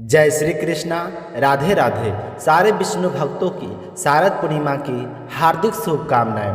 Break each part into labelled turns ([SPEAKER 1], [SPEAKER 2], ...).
[SPEAKER 1] जय श्री कृष्णा। राधे राधे। सारे विष्णु भक्तों की शारद पूर्णिमा की हार्दिक शुभकामनाएं।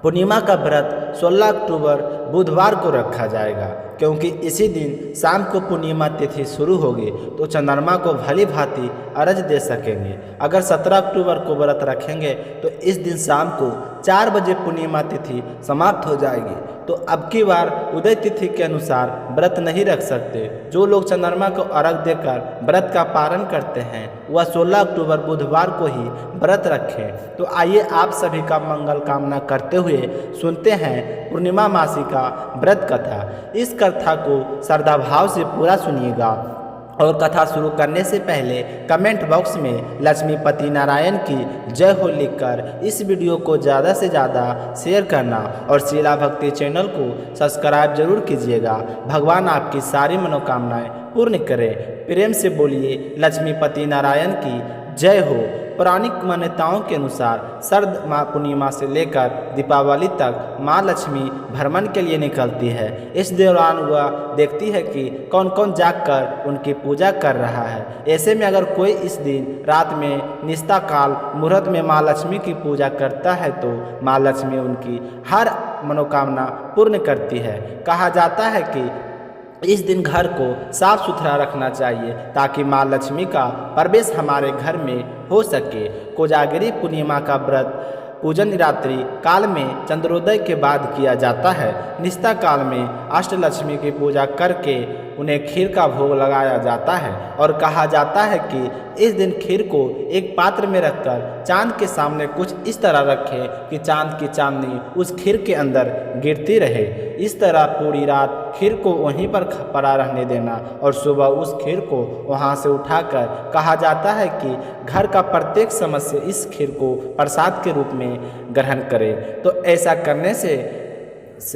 [SPEAKER 1] पूर्णिमा का व्रत 16 अक्टूबर बुधवार को रखा जाएगा, क्योंकि इसी दिन शाम को पूर्णिमा तिथि शुरू होगी तो चंद्रमा को भली भांति अर्घ दे सकेंगे। अगर 17 अक्टूबर को व्रत रखेंगे तो इस दिन शाम को 4 बजे पूर्णिमा तिथि समाप्त हो जाएगी। तो अब की बार उदय तिथि के अनुसार व्रत नहीं रख सकते। जो लोग चंद्रमा को अर्घ देकर व्रत का पारण करते हैं वह 16 अक्टूबर बुधवार को ही व्रत रखें। तो आइए आप सभी का मंगल कामना करते हुए सुनते हैं पूर्णिमा मासी का व्रत कथा। इस कथा को श्रद्धा भाव से पूरा सुनिएगा। और कथा शुरू करने से पहले कमेंट बॉक्स में लक्ष्मीपति नारायण की जय हो लिखकर इस वीडियो को ज़्यादा से ज़्यादा शेयर करना और शीला भक्ति चैनल को सब्सक्राइब जरूर कीजिएगा। भगवान आपकी सारी मनोकामनाएं पूर्ण करें। प्रेम से बोलिए लक्ष्मीपति नारायण की जय हो। पौराणिक मान्यताओं के अनुसार शरद पूर्णिमा से लेकर दीपावली तक माँ लक्ष्मी भ्रमण के लिए निकलती है। इस दौरान वह देखती है कि कौन कौन जागकर उनकी पूजा कर रहा है। ऐसे में अगर कोई इस दिन रात में निस्ता काल मुहूर्त में माँ लक्ष्मी की पूजा करता है तो माँ लक्ष्मी उनकी हर मनोकामना पूर्ण करती है। कहा जाता है कि इस दिन घर को साफ सुथरा रखना चाहिए ताकि माँ लक्ष्मी का प्रवेश हमारे घर में हो सके। कोजागिरी पूर्णिमा का व्रत पूजन रात्रि काल में चंद्रोदय के बाद किया जाता है। निस्ता काल में अष्टलक्ष्मी की पूजा करके उन्हें खीर का भोग लगाया जाता है और कहा जाता है कि इस दिन खीर को एक पात्र में रखकर चांद के सामने कुछ इस तरह रखें कि चांद की चांदनी उस खीर के अंदर गिरती रहे। इस तरह पूरी रात खीर को वहीं पर पड़ा रहने देना और सुबह उस खीर को वहां से उठाकर कहा जाता है कि घर का प्रत्येक सदस्य इस खीर को प्रसाद के रूप में ग्रहण करे। तो ऐसा करने से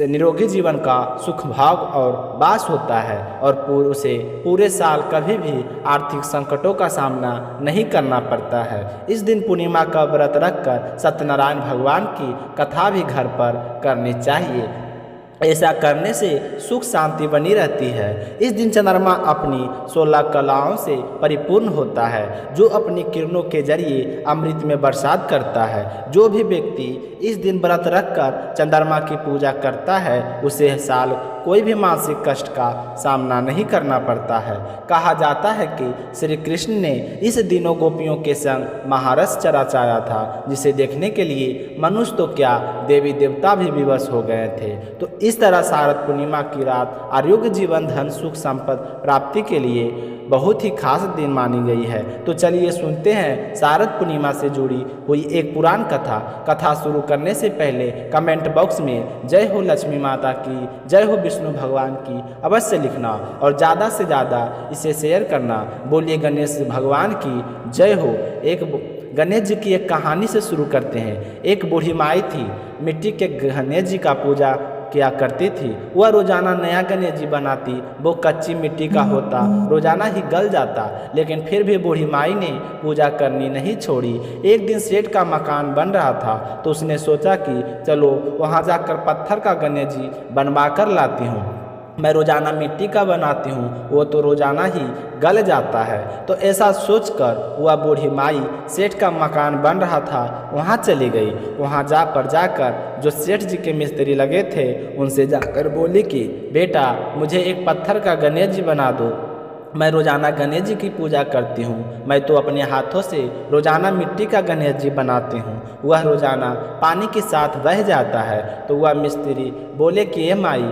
[SPEAKER 1] निरोगी जीवन का सुख भाव और वास होता है और उसे पूरे साल कभी भी आर्थिक संकटों का सामना नहीं करना पड़ता है। इस दिन पूर्णिमा का व्रत रखकर सत्यनारायण भगवान की कथा भी घर पर करनी चाहिए। ऐसा करने से सुख शांति बनी रहती है। इस दिन चंद्रमा अपनी 16 कलाओं से परिपूर्ण होता है, जो अपनी किरणों के जरिए अमृत में बरसात करता है। जो भी व्यक्ति इस दिन व्रत रखकर चंद्रमा की पूजा करता है उसे साल कोई भी मानसिक कष्ट का सामना नहीं करना पड़ता है। कहा जाता है कि श्री कृष्ण ने इस दिनों गोपियों के संग महारस चराचाया था, जिसे देखने के लिए मनुष्य तो क्या देवी देवता भी विवश हो गए थे। तो इस तरह शारद पूर्णिमा की रात आरोग्य जीवन धन सुख संपत्ति प्राप्ति के लिए बहुत ही खास दिन मानी गई है। तो चलिए सुनते हैं शारद पूर्णिमा से जुड़ी हुई एक पुराण कथा। कथा शुरू करने से पहले कमेंट बॉक्स में जय हो लक्ष्मी माता की, जय हो विष्णु भगवान की अवश्य लिखना और ज़्यादा से ज़्यादा इसे शेयर करना। बोलिए गणेश भगवान की जय हो। गणेश जी की एक कहानी से शुरू करते हैं। एक बूढ़ी माई थी, मिट्टी के गणेश जी का पूजा किया करती थी। वह रोजाना नया गणेश जी बनाती। वो कच्ची मिट्टी का होता, रोजाना ही गल जाता, लेकिन फिर भी बूढ़ी माई ने पूजा करनी नहीं छोड़ी। एक दिन सेठ का मकान बन रहा था तो उसने सोचा कि चलो वहां जाकर पत्थर का गणेश जी बनवा कर लाती हूँ। मैं रोजाना मिट्टी का बनाती हूँ, वो तो रोजाना ही गल जाता है। तो ऐसा सोचकर वह बूढ़ी माई सेठ का मकान बन रहा था वहाँ चली गई। वहाँ जाकर जो सेठ जी के मिस्त्री लगे थे उनसे जाकर बोली कि बेटा मुझे एक पत्थर का गणेश जी बना दो। मैं रोजाना गणेश जी की पूजा करती हूँ। मैं तो अपने हाथों से रोजाना मिट्टी का गणेश जी बनाती हूँ, वह रोजाना पानी के साथ बह जाता है। तो वह मिस्त्री बोले कि ये माई,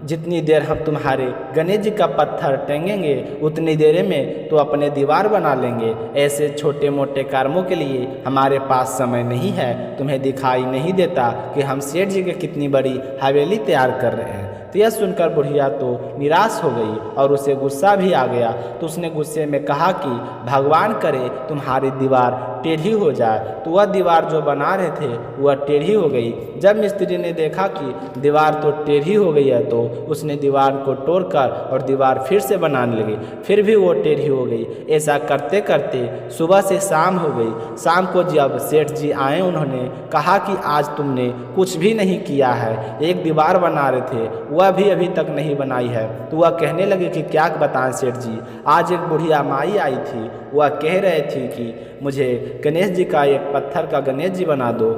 [SPEAKER 1] जितनी देर हम तुम्हारे गणेश जी का पत्थर टेंगेंगे उतनी देर में तो अपने दीवार बना लेंगे। ऐसे छोटे मोटे कामों के लिए हमारे पास समय नहीं है। तुम्हें दिखाई नहीं देता कि हम सेठ जी की कितनी बड़ी हवेली तैयार कर रहे हैं। तो यह सुनकर बुढ़िया तो निराश हो गई और उसे गुस्सा भी आ गया। तो उसने गुस्से में कहा कि भगवान करे तुम्हारी दीवार टेढ़ी हो जाए। तो वह दीवार जो बना रहे थे वह टेढ़ी हो गई। जब मिस्त्री ने देखा कि दीवार तो टेढ़ी हो गई है तो उसने दीवार को तोड़कर और दीवार फिर से बनाने लगी, फिर भी वो टेढ़ी हो गई। ऐसा करते करते सुबह से शाम हो गई। शाम को जब सेठ जी आए उन्होंने कहा कि आज तुमने कुछ भी नहीं किया है, एक दीवार बना रहे थे वह भी अभी तक नहीं बनाई है। तो वह कहने लगे कि क्या बताएं सेठ जी, आज एक बुढ़िया माई आई थी, वह कह रहे थी कि मुझे गणेश जी का एक पत्थर का गणेश जी बना दो।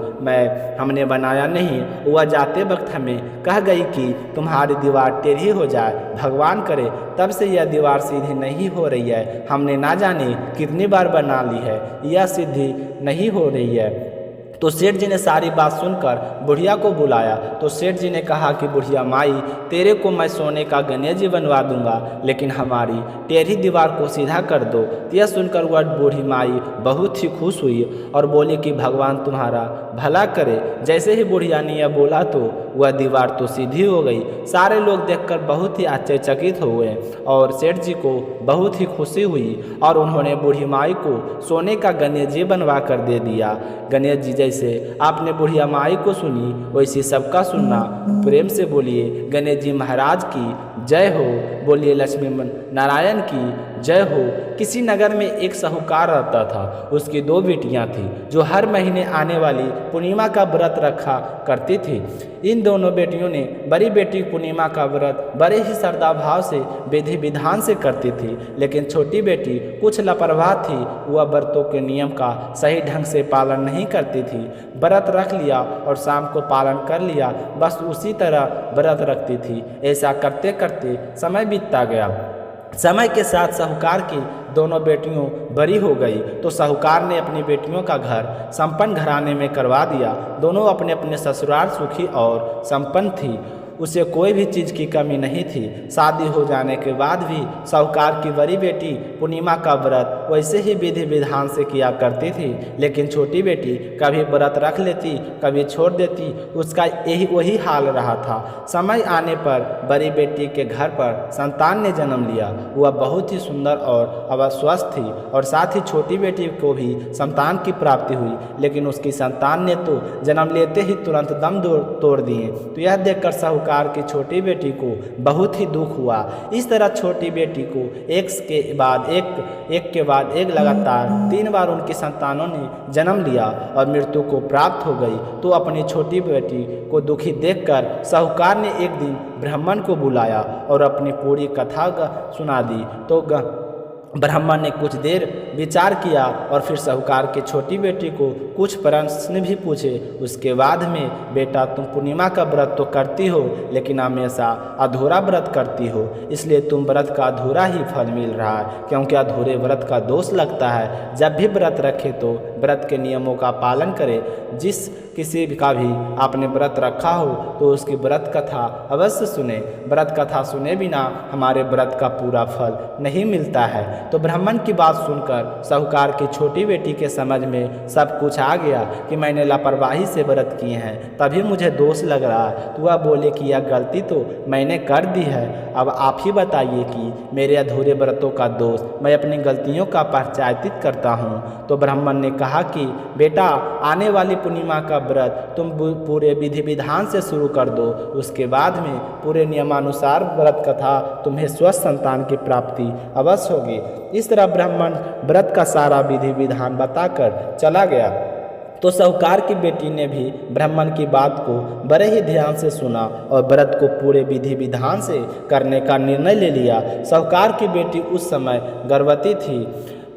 [SPEAKER 1] हमने बनाया नहीं। वह जाते वक्त हमें कह गई कि तुम्हारी दीवार टेढ़ी हो जाए, भगवान करे तब से यह दीवार सीधी नहीं हो रही है। हमने ना जाने कितनी बार बना ली है, यह सीधी नहीं हो रही है। तो सेठ जी ने सारी बात सुनकर बुढ़िया को बुलाया। तो सेठ जी ने कहा कि बुढ़िया माई, तेरे को मैं सोने का गणेश जी बनवा दूंगा, लेकिन हमारी टेढ़ी दीवार को सीधा कर दो। यह सुनकर वह बूढ़ी माई बहुत ही खुश हुई और बोली कि भगवान तुम्हारा भला करे। जैसे ही बुढ़िया ने यह बोला तो वह दीवार तो सीधी हो गई। सारे लोग देखकर बहुत ही आश्चर्यचकित हुए और सेठ जी को बहुत ही खुशी हुई और उन्होंने बूढ़ी माई को सोने का गणेश जी बनवा कर दे दिया। गणेश जी जैसे आपने बुढ़िया माई को सुनी वैसे सबका सुनना। प्रेम से बोलिए गणेश जी महाराज की जय हो, बोलिए लक्ष्मी नारायण की जय हो। किसी नगर में एक साहूकार रहता था। उसकी 2 बेटियां थीं जो हर महीने आने वाली पूर्णिमा का व्रत रखा करती थी। इन दोनों बेटियों ने बड़ी बेटी पूर्णिमा का व्रत बड़े ही श्रद्धा भाव से विधि विधान से करती थी, लेकिन छोटी बेटी कुछ लापरवाह थी। वह व्रतों के नियम का सही ढंग से पालन नहीं करती थी। व्रत रख लिया और शाम को पालन कर लिया, बस उसी तरह व्रत रखती थी। ऐसा करते करते समय बीतता गया। समय के साथ साहूकार की दोनों बेटियों बड़ी हो गई तो साहूकार ने अपनी बेटियों का घर संपन्न घराने में करवा दिया। दोनों अपने अपने ससुराल सुखी और संपन्न थी, उसे कोई भी चीज़ की कमी नहीं थी। शादी हो जाने के बाद भी साहूकार की बड़ी बेटी पूर्णिमा का व्रत वैसे ही विधि विधान से किया करती थी, लेकिन छोटी बेटी कभी व्रत रख लेती कभी छोड़ देती। उसका वही हाल रहा था। समय आने पर बड़ी बेटी के घर पर संतान ने जन्म लिया। वह बहुत ही सुंदर और अवस्थ थी और साथ ही छोटी बेटी को भी संतान की प्राप्ति हुई, लेकिन उसकी संतान ने तो जन्म लेते ही तुरंत दम तोड़ दिए। तो यह देखकर साहूकार की छोटी बेटी को बहुत ही दुख हुआ। इस तरह छोटी बेटी को एक के बाद एक लगातार 3 बार उनकी संतानों ने जन्म लिया और मृत्यु को प्राप्त हो गई। तो अपनी छोटी बेटी को दुखी देखकर साहूकार ने एक दिन ब्राह्मण को बुलाया और अपनी पूरी कथा सुना दी। तो ब्राह्मण ने कुछ देर विचार किया और फिर साहूकार की छोटी बेटी को कुछ प्रश्न भी पूछे। उसके बाद में, बेटा तुम पूर्णिमा का व्रत तो करती हो लेकिन हमेशा अधूरा व्रत करती हो, इसलिए तुम व्रत का अधूरा ही फल मिल रहा है, क्योंकि अधूरे व्रत का दोष लगता है। जब भी व्रत रखे तो व्रत के नियमों का पालन करें। जिस किसी का भी आपने व्रत रखा हो तो उसकी व्रत कथा अवश्य सुने। व्रत कथा सुने बिना हमारे व्रत का पूरा फल नहीं मिलता है। तो ब्राह्मण की बात सुनकर साहूकार की छोटी बेटी के समझ में सब कुछ आ गया कि मैंने लापरवाही से व्रत किए हैं, तभी मुझे दोष लग रहा है। तो वह बोले कि यह गलती तो मैंने कर दी है, अब आप ही बताइए कि मेरे अधूरे व्रतों का दोष मैं अपनी गलतियों का पश्चाताप करता हूँ। तो ब्राह्मण ने कहा कि बेटा आने वाली पूर्णिमा का व्रत तुम पूरे विधि विधान से शुरू कर दो, उसके बाद में पूरे नियमानुसार व्रत कथा तुम्हें स्वस्थ संतान की प्राप्ति अवश्य होगी। इस तरह ब्राह्मण व्रत का सारा विधि विधान बताकर चला गया। तो साहूकार की बेटी ने भी ब्राह्मण की बात को बड़े ही ध्यान से सुना और व्रत को पूरे विधि विधान से करने का निर्णय ले लिया। साहूकार की बेटी उस समय गर्भवती थी।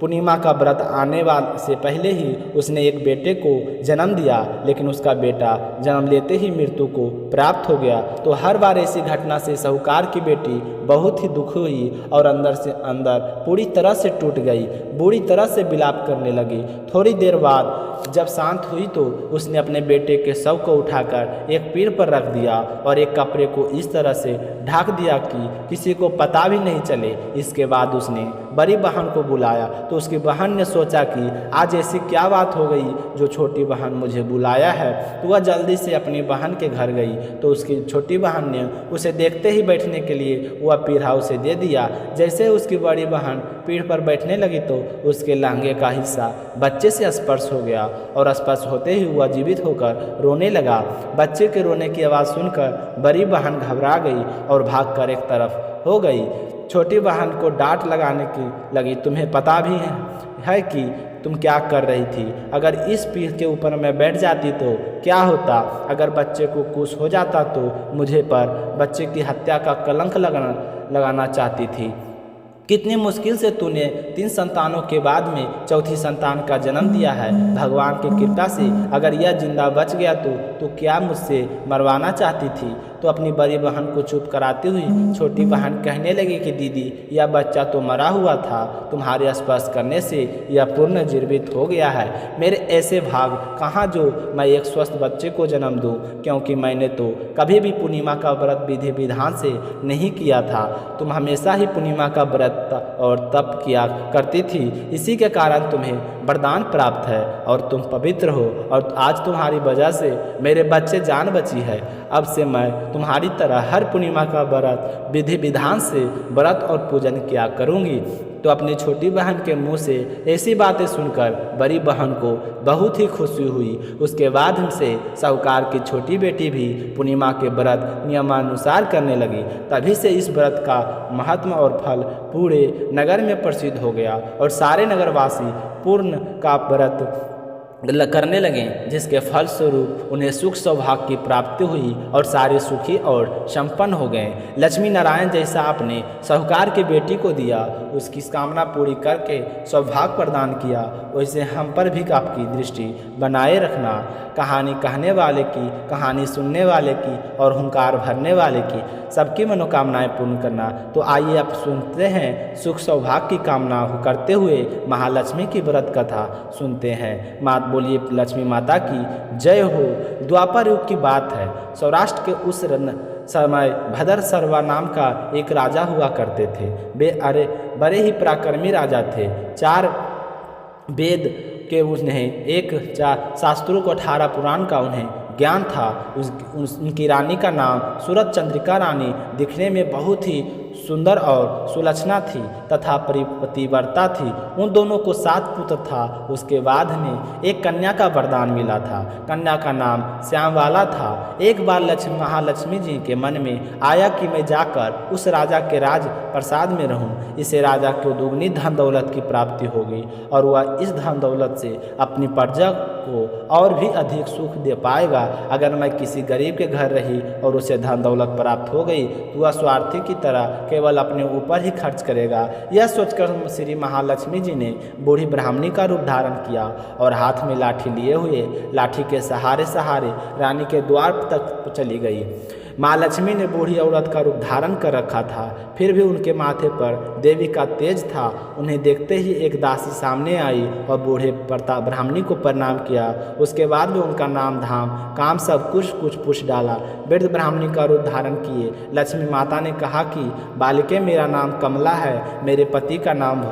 [SPEAKER 1] पूर्णिमा का व्रत आने वाले से पहले ही उसने एक बेटे को जन्म दिया, लेकिन उसका बेटा जन्म लेते ही मृत्यु को प्राप्त हो गया। तो हर बार ऐसी घटना से साहूकार की बेटी बहुत ही दुखी हुई और अंदर से अंदर पूरी तरह से टूट गई, बुरी तरह से विलाप करने लगी। थोड़ी देर बाद जब शांत हुई तो उसने अपने बेटे के शव को उठाकर एक पेड़ पर रख दिया और एक कपड़े को इस तरह से ढक दिया कि किसी को पता भी नहीं चले। इसके बाद उसने बड़ी बहन को बुलाया तो उसकी बहन ने सोचा कि आज ऐसी क्या बात हो गई जो छोटी बहन मुझे बुलाया है। तो वह जल्दी से अपनी बहन के घर गई तो उसकी छोटी बहन ने उसे देखते ही बैठने के लिए वह पीढ़ा उसे दे दिया। जैसे उसकी बड़ी बहन पीढ़ पर बैठने लगी तो उसके लहंगे का हिस्सा बच्चे से स्पर्श हो गया और स्पर्श होते ही वह जीवित होकर रोने लगा। बच्चे के रोने की आवाज़ सुनकर बड़ी बहन घबरा गई और भागकर एक तरफ हो गई। छोटी बहन को डांट लगाने की लगी, तुम्हें पता भी है कि तुम क्या कर रही थी? अगर इस पीढ़ के ऊपर मैं बैठ जाती तो क्या होता? अगर बच्चे को कुछ हो जाता तो मुझे पर बच्चे की हत्या का कलंक लगाना चाहती थी। कितनी मुश्किल से तूने 3 संतानों के बाद में चौथी संतान का जन्म दिया है। भगवान की कृपा से अगर यह जिंदा बच गया तो क्या मुझसे मरवाना चाहती थी? तो अपनी बड़ी बहन को चुप कराती हुई छोटी बहन कहने लगी कि दीदी, यह बच्चा तो मरा हुआ था, तुम्हारे स्पर्श करने से यह पूर्ण जीवित हो गया है। मेरे ऐसे भाग कहाँ जो मैं एक स्वस्थ बच्चे को जन्म दूँ, क्योंकि मैंने तो कभी भी पूर्णिमा का व्रत विधि विधान से नहीं किया था। तुम हमेशा ही पूर्णिमा का व्रत और तप किया करती थी, इसी के कारण तुम्हें वरदान प्राप्त है और तुम पवित्र हो और आज तुम्हारी वजह से मेरे बच्चे जान बची है। अब से मैं तुम्हारी तरह हर पूर्णिमा का व्रत विधि विधान से व्रत और पूजन किया करूँगी। तो अपनी छोटी बहन के मुंह से ऐसी बातें सुनकर बड़ी बहन को बहुत ही खुशी हुई। उसके बाद से साहूकार की छोटी बेटी भी पूर्णिमा के व्रत नियमानुसार करने लगी। तभी से इस व्रत का महत्व और फल पूरे नगर में प्रसिद्ध हो गया और सारे नगरवासी पूर्ण का व्रत करने लगे, जिसके फलस्वरूप उन्हें सुख सौभाग्य की प्राप्ति हुई और सारे सुखी और संपन्न हो गए। लक्ष्मी नारायण जैसा आपने साहूकार की बेटी को दिया, उसकी कामना पूरी करके सौभाग्य प्रदान किया, वैसे हम पर भी आपकी दृष्टि बनाए रखना। कहानी कहने वाले की, कहानी सुनने वाले की और हुंकार भरने वाले की सबकी मनोकामनाएं पूर्ण करना। तो आइए आप सुनते हैं सुख सौभाग्य की कामना करते हुए महालक्ष्मी की व्रत कथा सुनते हैं। मात बोलिए लक्ष्मी माता की जय हो। द्वापर युग की बात है। सौराष्ट्र के उस समय भद्र सर्वा नाम का एक राजा हुआ करते थे। वे बड़े ही पराक्रमी राजा थे। 4 वेद के उन्हें 4 शास्त्रों को 18 पुराण का उन्हें ज्ञान था। उनकी रानी का नाम सूरज चंद्रिका रानी दिखने में बहुत ही सुंदर और सुलक्षणा थी तथा पतिव्रता थी। उन दोनों को 7 पुत्र था। उसके बाद में एक कन्या का वरदान मिला था। कन्या का नाम श्यामवाला था। एक बार महालक्ष्मी जी के मन में आया कि मैं जाकर उस राजा के राज प्रसाद में रहूं। इससे राजा को दुगनी धन दौलत की प्राप्ति होगी और वह इस धन दौलत से अपनी प्रजा को और भी अधिक सुख दे पाएगा। अगर मैं किसी गरीब के घर रही और उसे धन दौलत प्राप्त हो गई तो वह स्वार्थी की तरह केवल अपने ऊपर ही खर्च करेगा। यह सोचकर श्री महालक्ष्मी जी ने बूढ़ी ब्राह्मणी का रूप धारण किया और हाथ में लाठी लिए हुए लाठी के सहारे सहारे रानी के द्वार तक चली गई। माँ लक्ष्मी ने बूढ़ी औरत का रूप धारण कर रखा था, फिर भी उनके माथे पर देवी का तेज था। उन्हें देखते ही एक दासी सामने आई और बूढ़े ब्राह्मणी को प्रणाम किया। उसके बाद में उनका नाम धाम काम सब कुछ पूछ डाला। वृद्ध ब्राह्मणी का रूप धारण किए लक्ष्मी माता ने कहा कि बालिके, मेरा नाम कमला है, मेरे पति का नाम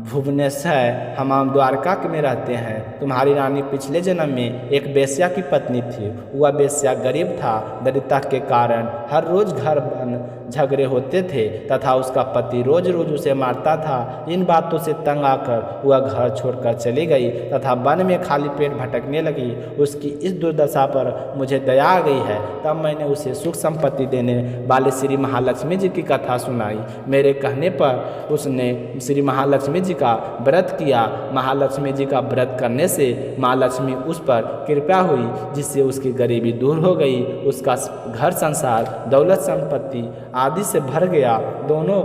[SPEAKER 1] भुवनेश है, हम द्वारका में रहते हैं। तुम्हारी रानी पिछले जन्म में एक बेश्या की पत्नी थी। वह बेश्या गरीब था। दरिद्रता के कारण हर रोज घर बन झगड़े होते थे तथा उसका पति रोज रोज उसे मारता था। इन बातों से तंग आकर वह घर छोड़कर चली गई तथा वन में खाली पेट भटकने लगी। उसकी इस दुर्दशा पर मुझे दया आ गई है। तब मैंने उसे सुख संपत्ति देने वाले श्री महालक्ष्मी जी की कथा सुनाई। मेरे कहने पर उसने श्री महालक्ष्मी जी का व्रत किया। महालक्ष्मी जी का व्रत करने से माँ लक्ष्मी उस पर कृपा हुई, जिससे उसकी गरीबी दूर हो गई। उसका घर संसार दौलत संपत्ति आदि से भर गया। दोनों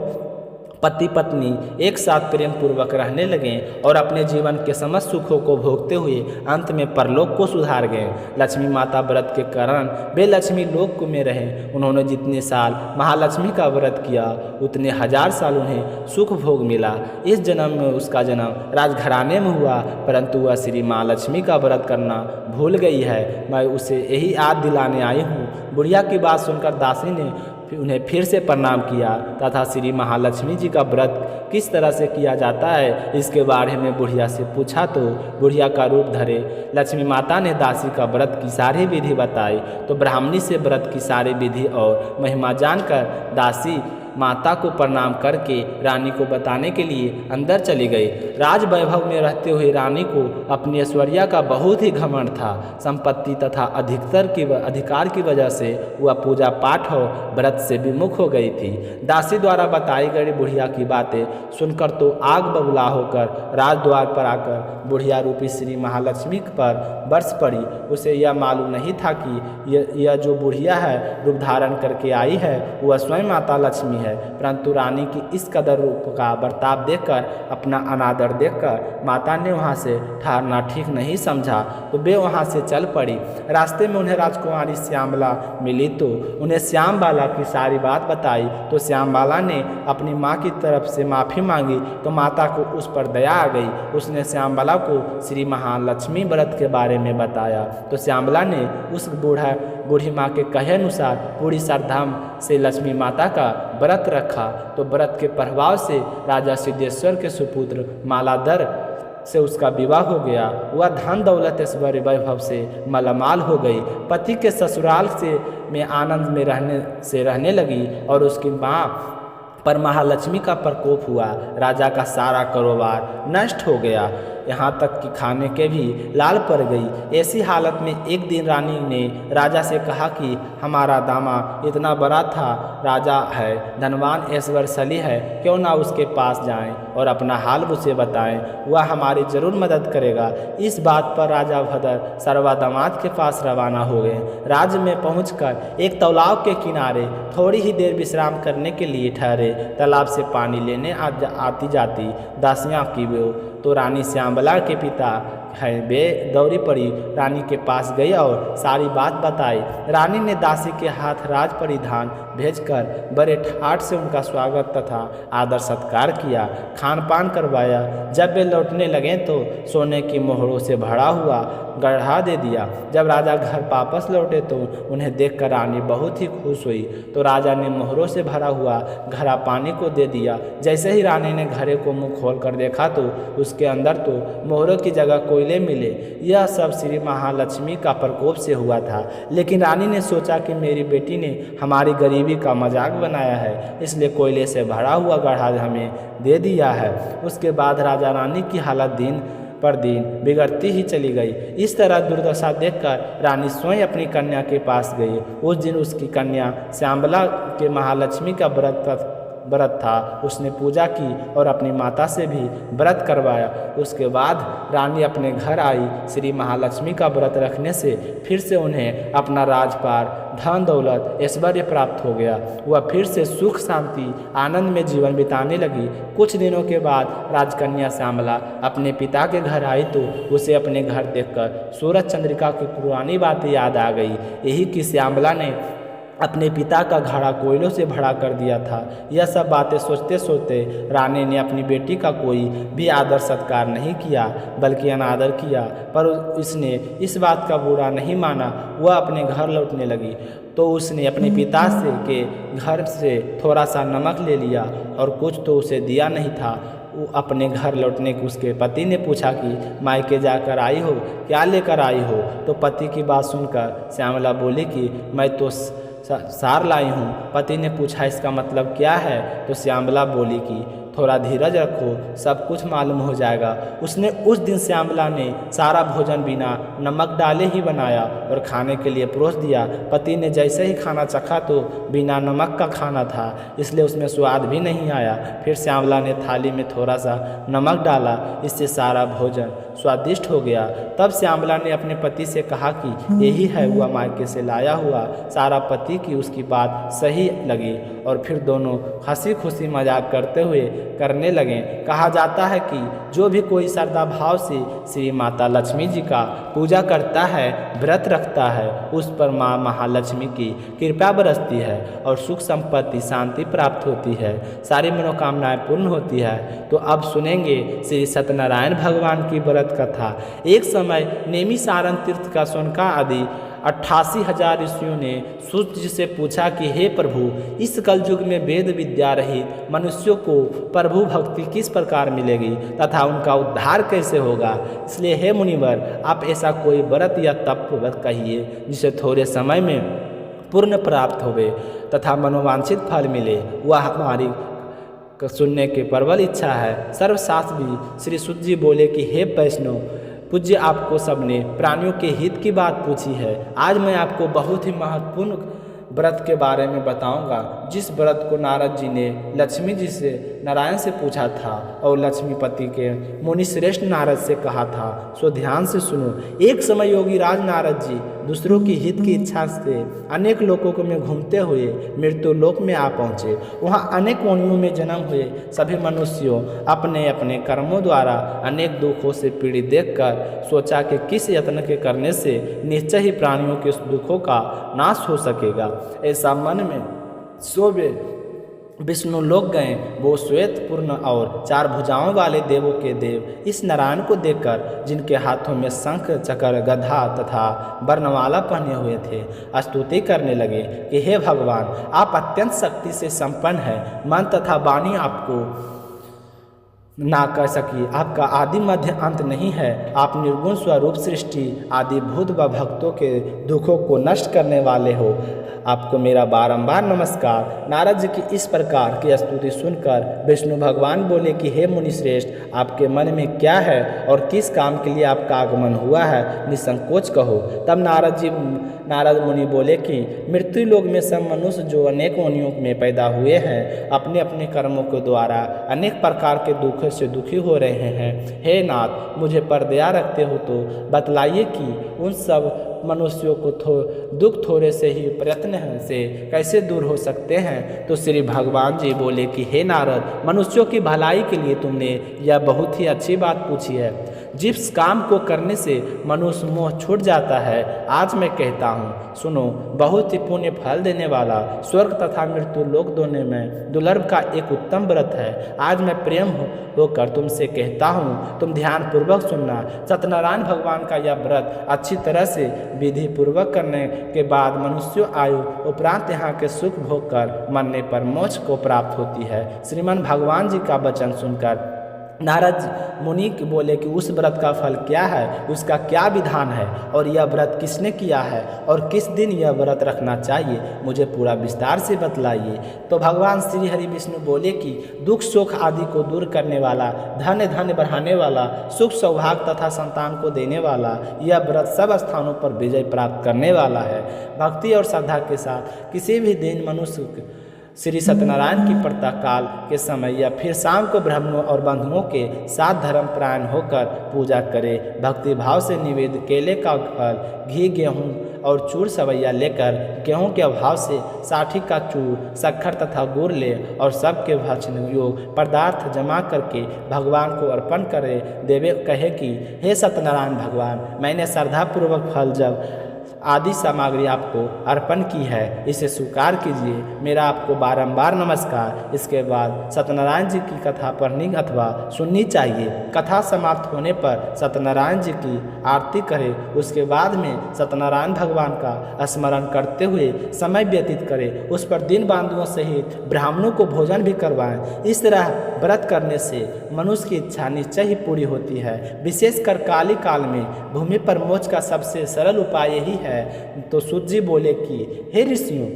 [SPEAKER 1] पति पत्नी एक साथ प्रेम पूर्वक रहने लगे और अपने जीवन के समस्त सुखों को भोगते हुए अंत में परलोक को सुधार गए। लक्ष्मी माता व्रत के कारण वे लक्ष्मी लोक में रहे। उन्होंने जितने साल महालक्ष्मी का व्रत किया उतने 1000 साल उन्हें सुख भोग मिला। इस जन्म में उसका जन्म राजघराने में हुआ, परंतु वह श्री महालक्ष्मी का व्रत करना भूल गई है। मैं उसे यही याद दिलाने आई हूँ। बुढ़िया की बात सुनकर दासी ने उन्हें फिर से प्रणाम किया तथा श्री महालक्ष्मी जी का व्रत किस तरह से किया जाता है इसके बारे में बुढ़िया से पूछा तो बुढ़िया का रूप धरे लक्ष्मी माता ने दासी का व्रत की सारी विधि बताई। तो ब्राह्मणी से व्रत की सारी विधि और महिमा जानकर दासी माता को प्रणाम करके रानी को बताने के लिए अंदर चली गई। राज वैभव में रहते हुए रानी को अपनी ऐश्वर्या का बहुत ही घमंड था। संपत्ति तथा अधिकार की वजह से वह पूजा पाठ और व्रत से विमुख हो गई थी। दासी द्वारा बताई गई बुढ़िया की बातें सुनकर तो आग बबूला होकर राजद्वार पर आकर बुढ़िया रूपी श्री महालक्ष्मी पर बरस पड़ी। उसे यह मालूम नहीं था कि यह जो बुढ़िया है रूप धारण करके आई है वह स्वयं माता लक्ष्मी है। परंतु रानी की इस कदर रूप का बर्ताव देखकर, अपना अनादर देखकर माता ने वहां से ठहरना ठीक नहीं समझा तो वे वहां से चल पड़ी। रास्ते में उन्हें राजकुमारी श्यामला मिली तो उन्हें श्यामबाला की सारी बात बताई। तो श्यामबाला ने अपनी माँ की तरफ से माफ़ी मांगी तो माता को उस पर दया आ गई। उसने श्यामबाला को श्री महालक्ष्मी व्रत के बारे में बताया तो श्यामला ने उस बूढ़ी माँ के कहे अनुसार पूरी श्रद्धा से लक्ष्मी माता का व्रत रखा। तो व्रत के प्रभाव से राजा सिद्धेश्वर के सुपुत्र मालाधर से उसका विवाह हो गया। वह धन दौलत ऐश्वर्य वैभव से मालामाल हो गई। पति के ससुराल में आनंद में रहने लगी और उसकी माँ पर महालक्ष्मी का प्रकोप हुआ। राजा का सारा कारोबार नष्ट हो गया, यहाँ तक कि खाने के भी लाल पड़ गई। ऐसी हालत में एक दिन रानी ने राजा से कहा कि हमारा दामा इतना बड़ा था, राजा है, धनवान ऐश्वर्यशाली है, क्यों ना उसके पास जाएं और अपना हाल उसे बताएं, वह हमारी जरूर मदद करेगा। इस बात पर राजा भद्र सर्वा दामाद के पास रवाना हो गए। राज्य में पहुंचकर एक तालाब के किनारे थोड़ी ही देर विश्राम करने के लिए ठहरे। तालाब से पानी लेने आती जाती दासियाँ की वो तो रानी श्यामला के पिता है वे दौड़ी पड़ी रानी के पास गई और सारी बात बताई। रानी ने दासी के हाथ राज परिधान भेजकर बड़े ठाट से उनका स्वागत तथा आदर सत्कार किया, खान पान करवाया। जब वे लौटने लगे तो सोने की मोहरों से भरा हुआ गढ़ा दे दिया। जब राजा घर वापस लौटे तो उन्हें देखकर रानी बहुत ही खुश हुई। तो राजा ने मोहरों से भरा हुआ घड़ा पानी को दे दिया। जैसे ही रानी ने घड़े को मुंह खोल कर देखा तो उसके अंदर तो मोहरों की जगह कोयले मिले। यह सब श्री महालक्ष्मी का प्रकोप से हुआ था। लेकिन रानी ने सोचा कि मेरी बेटी ने हमारी गरीबी का मजाक बनाया है, इसलिए कोयले से भरा हुआ गढ़ा हमें दे दिया है। उसके बाद राजा रानी की हालत दिन पर दिन बिगड़ती ही चली गई। इस तरह दुर्दशा देखकर रानी स्वयं अपनी कन्या के पास गई। उस दिन उसकी कन्या श्यामला के महालक्ष्मी का व्रत था। उसने पूजा की और अपनी माता से भी व्रत करवाया। उसके बाद रानी अपने घर आई। श्री महालक्ष्मी का व्रत रखने से फिर से उन्हें अपना राजपाट, धन दौलत, ऐश्वर्य प्राप्त हो गया। वह फिर से सुख शांति आनंद में जीवन बिताने लगी। कुछ दिनों के बाद राजकन्या श्यामला अपने पिता के घर आई तो उसे अपने घर देखकर सूरज चंद्रिका की पुरानी बातें याद आ गई। यही कि श्यामला ने अपने पिता का घड़ा कोयलों से भरा कर दिया था। यह सब बातें सोचते सोचते रानी ने अपनी बेटी का कोई भी आदर सत्कार नहीं किया बल्कि अनादर किया, पर इसने इस बात का बुरा नहीं माना। वह अपने घर लौटने लगी तो उसने अपने पिता के घर से थोड़ा सा नमक ले लिया और कुछ तो उसे दिया नहीं था। वो अपने घर लौटने के उसके पति ने पूछा कि मायके जाकर आई हो, क्या लेकर आई हो? तो पति की बात सुनकर श्यामला बोली कि मैं तो सार लाई हूँ। पति ने पूछा इसका मतलब क्या है? तो श्यामला बोली कि थोड़ा धीरज रखो, सब कुछ मालूम हो जाएगा। उसने उस दिन श्यामला ने सारा भोजन बिना नमक डाले ही बनाया और खाने के लिए परोस दिया। पति ने जैसे ही खाना चखा तो बिना नमक का खाना था, इसलिए उसमें स्वाद भी नहीं आया। फिर श्यामला ने थाली में थोड़ा सा नमक डाला, इससे सारा भोजन स्वादिष्ट हो गया। तब श्यामला ने अपने पति से कहा कि यही है वह मायके से लाया हुआ सारा। पति की उसकी बात सही लगी और फिर दोनों हंसी खुशी मजाक करते हुए करने लगे। कहा जाता है कि जो भी कोई श्रद्धा भाव से श्री माता लक्ष्मी जी का पूजा करता है, व्रत रखता है, उस पर माँ महालक्ष्मी की कृपा बरसती है और सुख संपत्ति शांति प्राप्त होती है, सारी मनोकामनाएं पूर्ण होती है। तो अब सुनेंगे श्री सत्यनारायण भगवान की व्रत कथा। एक समय नेमिसारण तीर्थ का सोनका आदि 88,000 ऋषियों ने सूर्य जी से पूछा कि हे प्रभु, इस कलयुग में वेद विद्या रहित मनुष्यों को प्रभु भक्ति किस प्रकार मिलेगी तथा उनका उद्धार कैसे होगा। इसलिए हे मुनिवर, आप ऐसा कोई व्रत या तप कहिए जिसे थोड़े समय में पूर्ण प्राप्त होवे तथा मनोवांछित फल मिले। वह हमारी सुनने की प्रबल इच्छा है। सर्वशास्त्र भी श्री सूत जी बोले कि हे वैष्णव पूज्य, आपको सबने प्राणियों के हित की बात पूछी है। आज मैं आपको बहुत ही महत्वपूर्ण व्रत के बारे में बताऊंगा, जिस व्रत को नारद जी ने लक्ष्मी जी से नारायण से पूछा था और लक्ष्मीपति के मुनि श्रेष्ठ नारद से कहा था। सो ध्यान से सुनो। एक समय योगी राज नारद जी दूसरों की हित की इच्छा से अनेक लोकों को में घूमते हुए मृत्यु लोक में आ पहुँचे। वहाँ अनेक योनियों में जन्म हुए सभी मनुष्यों अपने अपने कर्मों द्वारा अनेक दुखों से पीड़ित देखकर सोचा कि किस यत्न के करने से निश्चय ही प्राणियों के दुखों का नाश हो सकेगा। ऐसा मन में सोवे विष्णु लोक गए। वो श्वेत पूर्ण और 4 भुजाओं वाले देवों के देव इस नारायण को देखकर, जिनके हाथों में शंख चक्र गधा तथा वर्णमाला पहने हुए थे, स्तुति करने लगे कि हे भगवान, आप अत्यंत शक्ति से संपन्न हैं। मन तथा वाणी आपको ना कर सकी। आपका आदि मध्य अंत नहीं है। आप निर्गुण स्वरूप सृष्टि आदि भूत व भक्तों के दुखों को नष्ट करने वाले हो। आपको मेरा बारंबार नमस्कार। नारद जी की इस प्रकार की स्तुति सुनकर विष्णु भगवान बोले कि हे मुनिश्रेष्ठ, आपके मन में क्या है और किस काम के लिए आपका आगमन हुआ है, निसंकोच कहो। तब नारद मुनि बोले कि मृत्यु लोक में सब मनुष्य जो अनेक योनियों में पैदा हुए हैं, अपने अपने कर्मों के द्वारा अनेक प्रकार के दुख से दुखी हो रहे हैं। हे नाथ, मुझे पर दया रखते हो तो बतलाइए कि उन सब मनुष्यों को दुख थोड़े से ही प्रयत्न से कैसे दूर हो सकते हैं। तो श्री भगवान जी बोले कि हे नारद, मनुष्यों की भलाई के लिए तुमने यह बहुत ही अच्छी बात पूछी है। जिस काम को करने से मनुष्य मोह छूट जाता है, आज मैं कहता हूँ, सुनो। बहुत ही पुण्य फल देने वाला, स्वर्ग तथा मृत्यु लोक दोनों में दुर्लभ का एक उत्तम व्रत है। आज मैं प्रेम होकर तुमसे कहता हूँ, तुम ध्यान पूर्वक सुनना। सत्यनारायण भगवान का यह व्रत अच्छी तरह से विधि पूर्वक करने के बाद मनुष्य आयु उपरांत यहाँ के सुख भोग कर मरने पर मोक्ष को प्राप्त होती है। श्रीमान भगवान जी का वचन सुनकर नारद मुनि बोले कि उस व्रत का फल क्या है, उसका क्या विधान है और यह व्रत किसने किया है और किस दिन यह व्रत रखना चाहिए, मुझे पूरा विस्तार से बतलाइए। तो भगवान श्री हरि विष्णु बोले कि दुख शोक आदि को दूर करने वाला, धन्य धन्य बढ़ाने वाला, सुख सौभाग्य तथा संतान को देने वाला, यह व्रत सब स्थानों पर विजय प्राप्त करने वाला है। भक्ति और श्रद्धा के साथ किसी भी दिन मनुष्य श्री सत्यनारायण की प्रातः काल के समय या फिर शाम को ब्राह्मणों और बंधुओं के साथ धर्म प्राण होकर पूजा करे। भक्ति भाव से निवेद केले का फल, घी, गेहूँ और चूर सवैया लेकर गेहूं के अभाव से साठी का चूर, शक्कर तथा गुड़ ले और सबके भक्षण योग पदार्थ जमा करके भगवान को अर्पण करे देवे। कहे कि हे सत्यनारायण भगवान, मैंने श्रद्धापूर्वक फल जब आदि सामग्री आपको अर्पण की है, इसे स्वीकार कीजिए। मेरा आपको बारंबार नमस्कार। इसके बाद सत्यनारायण जी की कथा पढ़नी अथवा सुननी चाहिए। कथा समाप्त होने पर सत्यनारायण जी की आरती करें। उसके बाद में सत्यनारायण भगवान का स्मरण करते हुए समय व्यतीत करें। उस पर दिन बांधुओं सहित ब्राह्मणों को भोजन भी करवाएं। इस तरह व्रत करने से मनुष्य की इच्छा निश्चय ही पूरी होती है। विशेषकर काली काल में भूमि पर मोक्ष का सबसे सरल उपाय यही है। तो सूत जी बोले कि हे ऋषियों,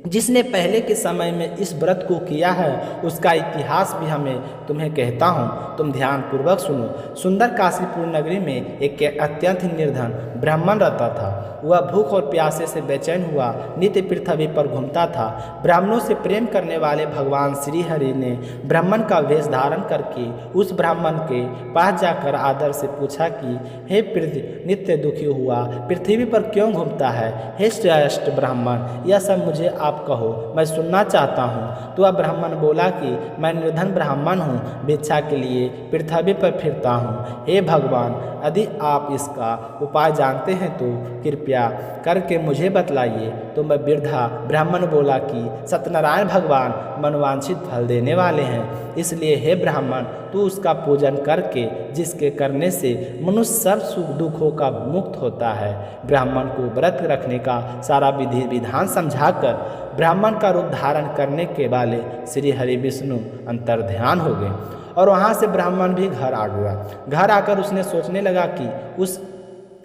[SPEAKER 1] जिसने पहले के समय में इस व्रत को किया है उसका इतिहास भी हमें तुम्हें कहता हूँ, तुम ध्यानपूर्वक सुनो। सुंदर काशीपुर नगरी में एक अत्यंत निर्धन ब्राह्मण रहता था। वह भूख और प्यासे से बेचैन हुआ नित्य पृथ्वी पर घूमता था। ब्राह्मणों से प्रेम करने वाले भगवान श्री हरि ने ब्राह्मण का वेश धारण करके उस ब्राह्मण के पास जाकर आदर से पूछा कि हे पृथ्वी, नित्य दुखी हुआ पृथ्वी पर क्यों घूमता है? हे श्रेष्ठ ब्राह्मण, यह सब मुझे आप कहो, मैं सुनना चाहता हूँ। तो वह ब्राह्मण बोला कि मैं निर्धन ब्राह्मण हूँ, भिक्षा के लिए पृथ्वी पर फिरता हूँ। हे भगवान, यदि आप इसका उपाय जानते हैं तो कृपया करके मुझे बतलाइए। तो मैं वृद्धा ब्राह्मण बोला कि सत्यनारायण भगवान मनवांछित फल देने वाले हैं, इसलिए हे ब्राह्मण, तू उसका पूजन करके जिसके करने से मनुष्य सब सुख दुखों का मुक्त होता है। ब्राह्मण को व्रत रखने का सारा विधि विधान समझाकर ब्राह्मण का रूप धारण करने के वाले श्री हरि विष्णु अंतर्ध्यान हो गए और वहाँ से ब्राह्मण भी घर आ गया। घर आकर उसने सोचने लगा कि उस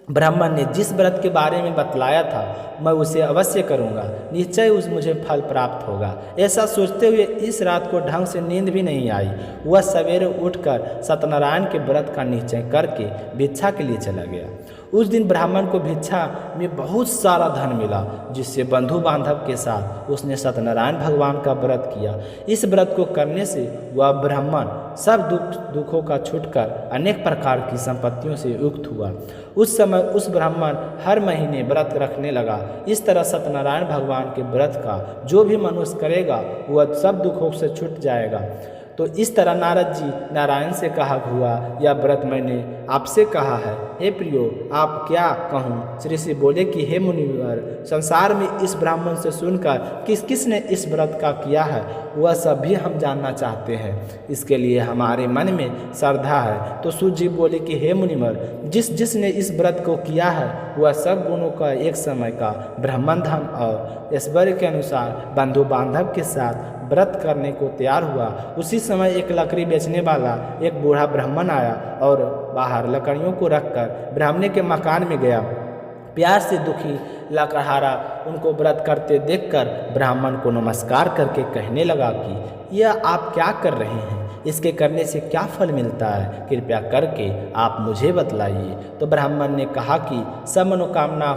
[SPEAKER 1] ब्राह्मण ने जिस व्रत के बारे में बतलाया था मैं उसे अवश्य करूंगा, निश्चय उस मुझे फल प्राप्त होगा। ऐसा सोचते हुए इस रात को ढंग से नींद भी नहीं आई। वह सवेरे उठकर सत्यनारायण के व्रत का निश्चय करके भिक्षा के लिए चला गया। उस दिन ब्राह्मण को भिक्षा में बहुत सारा धन मिला, जिससे बंधु बांधव के साथ उसने सत्यनारायण भगवान का व्रत किया। इस व्रत को करने से वह ब्राह्मण सब दुखों का छूटकर अनेक प्रकार की संपत्तियों से युक्त हुआ। उस समय उस ब्राह्मण हर महीने व्रत रखने लगा। इस तरह सत्यनारायण भगवान के व्रत का जो भी मनुष्य करेगा वह सब दुखों से छूट जाएगा। तो इस तरह नारद जी नारायण से कहा हुआ, यह व्रत मैंने आपसे कहा है। हे प्रियो, आप क्या कहूँ? श्री बोले कि हे मुनिवर, संसार में इस ब्राह्मण से सुनकर किस किस ने इस व्रत का किया है वह सब भी हम जानना चाहते हैं। इसके लिए हमारे मन में श्रद्धा है। तो सूत जी बोले कि हे मुनिवर, जिसने इस व्रत को किया है वह सब गुणों का एक समय का ब्राह्मण धन और ऐश्वर्य के अनुसार बंधु बांधव के साथ व्रत करने को तैयार हुआ। उसी समय एक लकड़ी बेचने वाला एक बूढ़ा ब्राह्मण आया और बाहर लकड़ियों को रखकर ब्राह्मण के मकान में गया। प्यार से दुखी लकड़हारा उनको व्रत करते देखकर ब्राह्मण को नमस्कार करके कहने लगा कि यह आप क्या कर रहे हैं? इसके करने से क्या फल मिलता है? कृपया करके आप मुझे बतलाइए। तो ब्राह्मण ने कहा कि सब मनोकामना